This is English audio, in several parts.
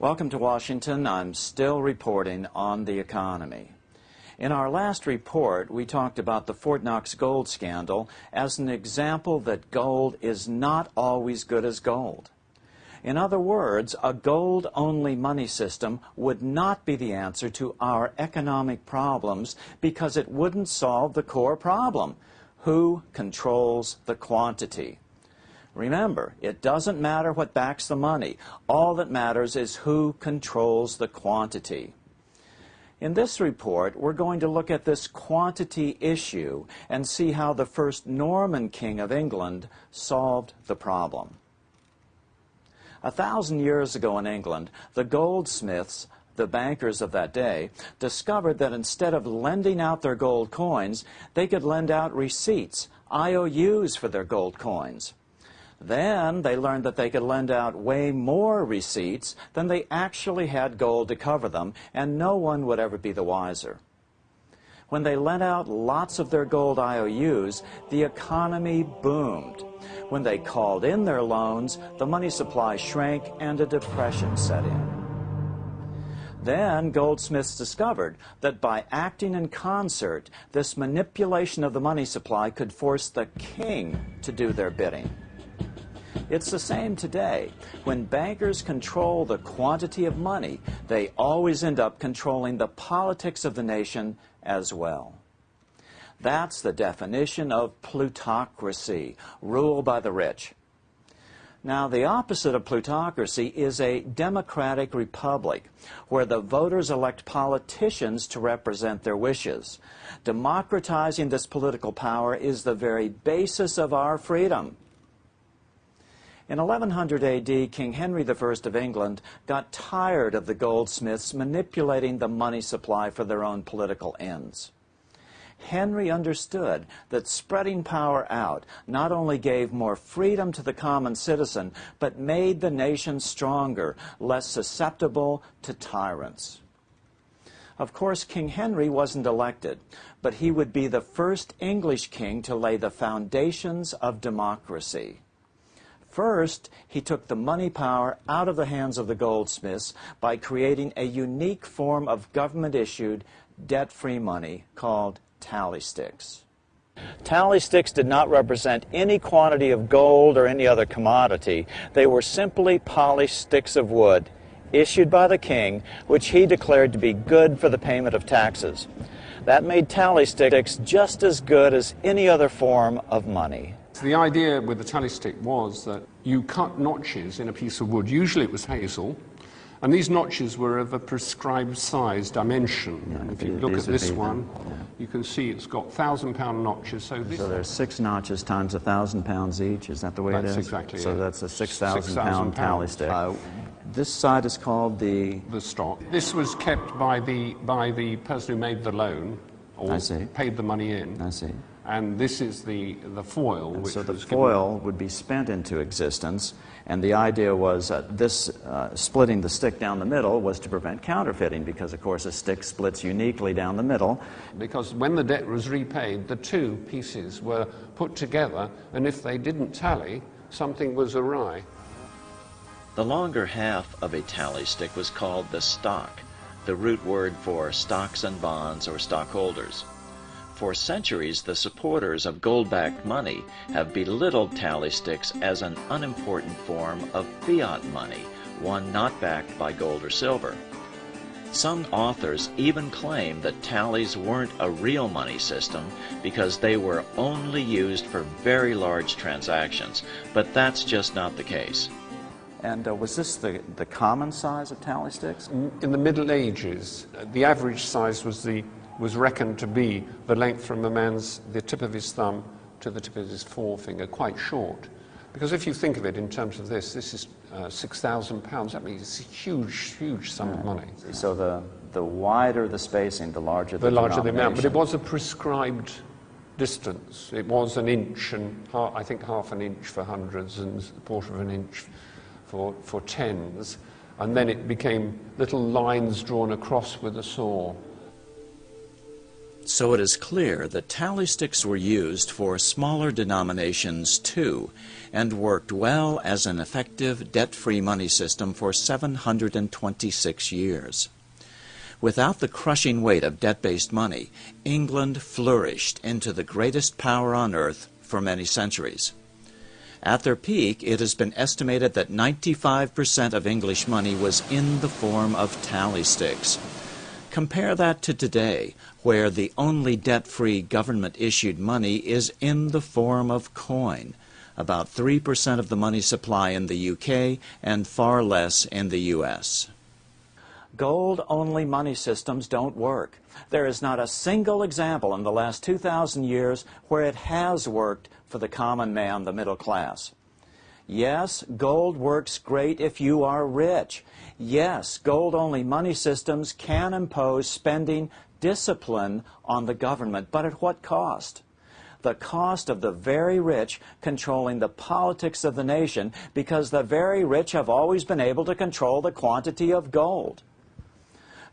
Welcome to Washington. I'm still reporting on the economy. In our last report, we talked about the Fort Knox gold scandal as an example that gold is not always good as gold. In other words, a gold-only money system would not be the answer to our economic problems because it wouldn't solve the core problem: who controls the quantity? Remember, it doesn't matter what backs the money. All that matters is who controls the quantity. In this report, we're going to look at this quantity issue and see how the first Norman king of England solved the problem. 1,000 years ago in England, the goldsmiths, the bankers of that day, discovered that instead of lending out their gold coins, they could lend out receipts, IOUs for their gold coins. Then they learned that they could lend out way more receipts than they actually had gold to cover them, and no one would ever be the wiser. When they lent out lots of their gold IOUs, the economy boomed. When they called in their loans, the money supply shrank and a depression set in. Then goldsmiths discovered that by acting in concert, this manipulation of the money supply could force the king to do their bidding. It's the same today. When bankers control the quantity of money, they always end up controlling the politics of the nation as well. That's the definition of plutocracy, rule by the rich. Now, the opposite of plutocracy is a democratic republic, where the voters elect politicians to represent their wishes. Democratizing this political power is the very basis of our freedom. In 1100 AD, King Henry I of England got tired of the goldsmiths manipulating the money supply for their own political ends. Henry understood that spreading power out not only gave more freedom to the common citizen, but made the nation stronger, less susceptible to tyrants. Of course, King Henry wasn't elected, but he would be the first English king to lay the foundations of democracy. First, he took the money power out of the hands of the goldsmiths by creating a unique form of government-issued, debt-free money called tally sticks. Tally sticks did not represent any quantity of gold or any other commodity. They were simply polished sticks of wood issued by the king, which he declared to be good for the payment of taxes. That made tally sticks just as good as any other form of money. The idea with the tally stick was that you cut notches in a piece of wood. Usually it was hazel, and these notches were of a prescribed size dimension. Yeah, and if you look at this one, you can see it's got 1,000-pound notches. So there's 6 notches times 1,000 pounds each. Is that the way it is? That's exactly it. So that's a 6,000-pound tally stick. Wow. This side is called the stock. This was kept by the person who made the loan, or paid the money in. I see. And this is the foil. So the foil would be spent into existence, and the idea was splitting the stick down the middle was to prevent counterfeiting, because of course a stick splits uniquely down the middle. Because when the debt was repaid, the two pieces were put together, and if they didn't tally, something was awry. The longer half of a tally stick was called the stock, the root word for stocks and bonds or stockholders. For centuries, the supporters of gold-backed money have belittled tally sticks as an unimportant form of fiat money, one not backed by gold or silver. Some authors even claim that tallies weren't a real money system because they were only used for very large transactions, but that's just not the case. And was this the common size of tally sticks? In the Middle Ages, the average size was reckoned to be the length from the tip of his thumb to the tip of his forefinger, quite short. Because if you think of it in terms of this is 6,000 pounds. That means it's a huge, huge sum of money. So the wider the spacing, the larger the amount. But it was a prescribed distance. It was an inch, and I think half an inch for hundreds and a quarter of an inch for tens. And then it became little lines drawn across with a saw. So it is clear that tally sticks were used for smaller denominations too, and worked well as an effective debt-free money system for 726 years. Without the crushing weight of debt-based money, England flourished into the greatest power on earth for many centuries. At their peak, it has been estimated that 95% of English money was in the form of tally sticks. Compare that to today, where the only debt-free government-issued money is in the form of coin, about 3% of the money supply in the UK and far less in the US. Gold-only money systems don't work. There is not a single example in the last 2,000 years where it has worked for the common man, the middle class. Yes, gold works great if you are rich. Yes, gold-only money systems can impose spending discipline on the government, but at what cost? The cost of the very rich controlling the politics of the nation, because the very rich have always been able to control the quantity of gold.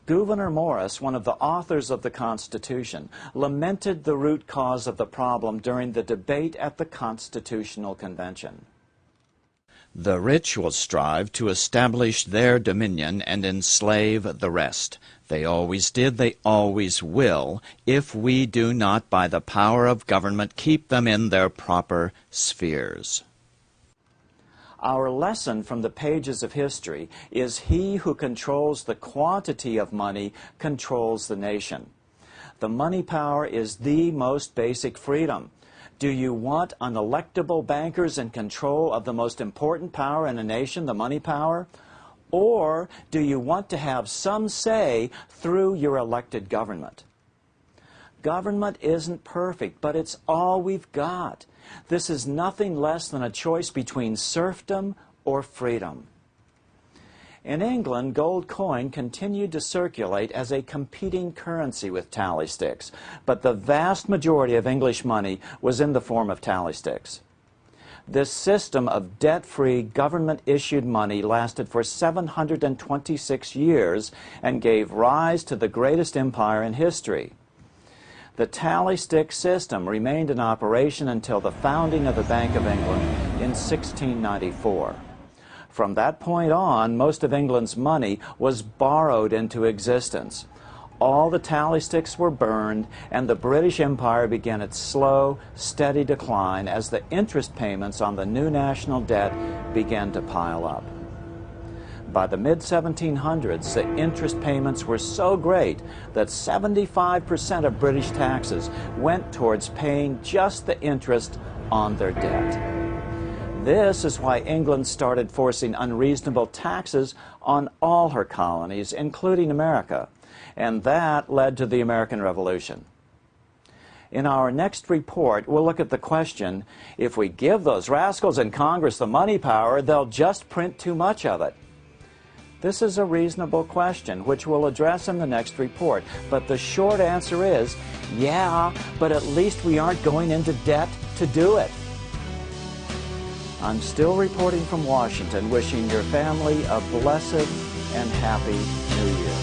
Gouverneur Morris, one of the authors of the Constitution, lamented the root cause of the problem during the debate at the Constitutional Convention. The rich will strive to establish their dominion and enslave the rest. They always did, they always will, if we do not by the power of government keep them in their proper spheres. Our lesson from the pages of history is he who controls the quantity of money controls the nation. The money power is the most basic freedom. Do you want unelectable bankers in control of the most important power in a nation, the money power? Or do you want to have some say through your elected government? Government isn't perfect, but it's all we've got. This is nothing less than a choice between serfdom or freedom. In England, gold coin continued to circulate as a competing currency with tally sticks, but the vast majority of English money was in the form of tally sticks. This system of debt-free, government-issued money lasted for 726 years and gave rise to the greatest empire in history. The tally stick system remained in operation until the founding of the Bank of England in 1694. From that point on, most of England's money was borrowed into existence. All the tally sticks were burned, and the British Empire began its slow, steady decline as the interest payments on the new national debt began to pile up. By the mid-1700s, the interest payments were so great that 75% of British taxes went towards paying just the interest on their debt. This is why England started forcing unreasonable taxes on all her colonies, including America, and that led to the American Revolution. In our next report, we'll look at the question, if we give those rascals in Congress the money power, they'll just print too much of it. This is a reasonable question, which we'll address in the next report, but the short answer is, yeah, but at least we aren't going into debt to do it. I'm still reporting from Washington, wishing your family a blessed and happy New Year.